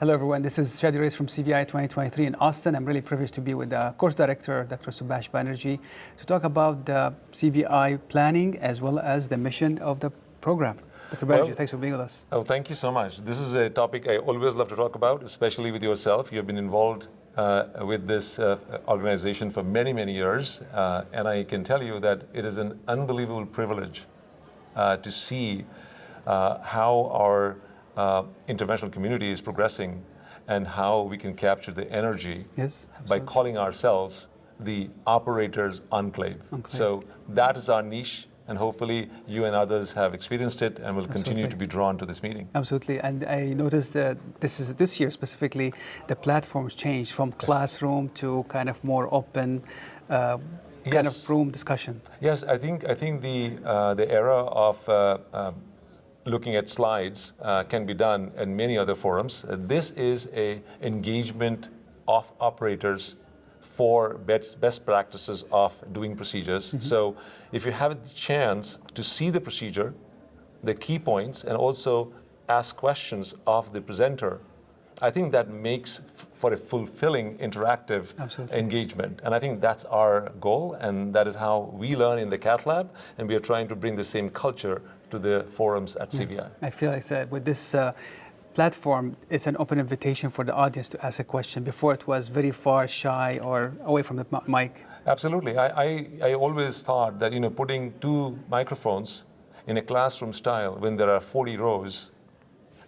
Hello everyone, this is Chadi Alraies from CVI 2023 in Austin. I'm really privileged to be with the course director, Dr. Subhash Banerjee, to talk about the CVI planning as well as the mission of the program. Dr. Banerjee, thanks for being with us. Oh, thank you so much. This is a topic I always love to talk about, especially with yourself. You've been involved with this organization for many, many years. And I can tell you that it is an unbelievable privilege to see how our interventional community is progressing and how we can capture the energy by calling ourselves the Operators Enclave. So that is our niche, and hopefully you and others have experienced it and will continue to be drawn to this meeting. Absolutely, and I noticed that this year specifically, the platforms changed from classroom to kind of more open kind of room discussion. Yes, I think the era of looking at slides can be done in many other forums. This is an engagement of operators for best practices of doing procedures. So if you have the chance to see the procedure, the key points, and also ask questions of the presenter, I think that makes for a fulfilling interactive engagement. And I think that's our goal, and that is how we learn in the Cath Lab, and we are trying to bring the same culture to the forums at CVI. I feel like that with this platform, it's an open invitation for the audience to ask a question. Before it was very far, shy, or away from the mic. Absolutely. I always thought that putting two microphones in a classroom style when there are 40 rows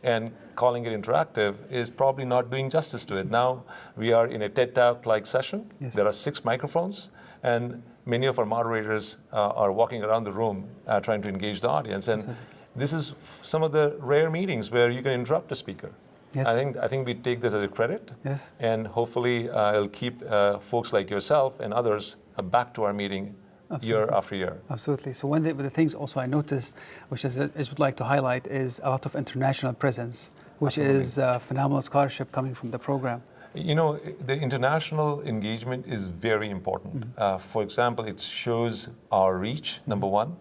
and calling it interactive is probably not doing justice to it. Now we are in a TED Talk-like session. There are 6 microphones, and many of our moderators are walking around the room trying to engage the audience. And this is some of the rare meetings where you can interrupt a speaker. I think we take this as a credit, and hopefully it'll keep folks like yourself and others back to our meeting year after year. Absolutely. So one of the things also I noticed, which I would like to highlight, is a lot of international presence, which is phenomenal scholarship coming from the program. The international engagement is very important. For example, it shows our reach, number one.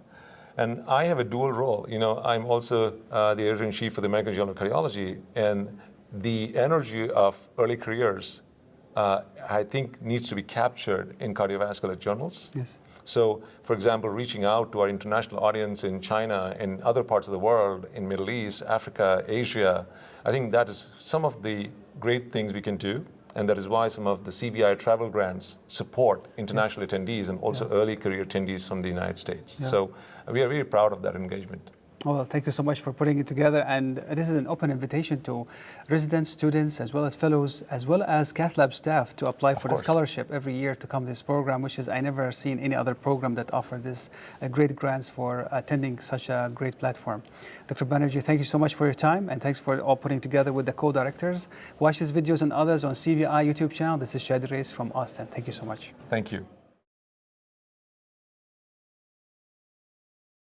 And I have a dual role. I'm also the editor-in-chief for the American Journal of Cardiology, and the energy of early careers, I think, needs to be captured in cardiovascular journals. So, for example, reaching out to our international audience in China and other parts of the world, in Middle East, Africa, Asia, I think that is some of the great things we can do. And that is why some of the CVI travel grants support international attendees and also early career attendees from the United States. So we are very proud of that engagement. Well, thank you so much for putting it together. And this is an open invitation to residents, students, as well as fellows, as well as Cath Lab staff to apply for the scholarship every year to come to this program, which is I never seen any other program that offered this great grants for attending such a great platform. Dr. Banerjee, thank you so much for your time, and thanks for all putting together with the co-directors. Watch these videos and others on CVI YouTube channel. This is Chadi Alraies from Austin. Thank you so much. Thank you.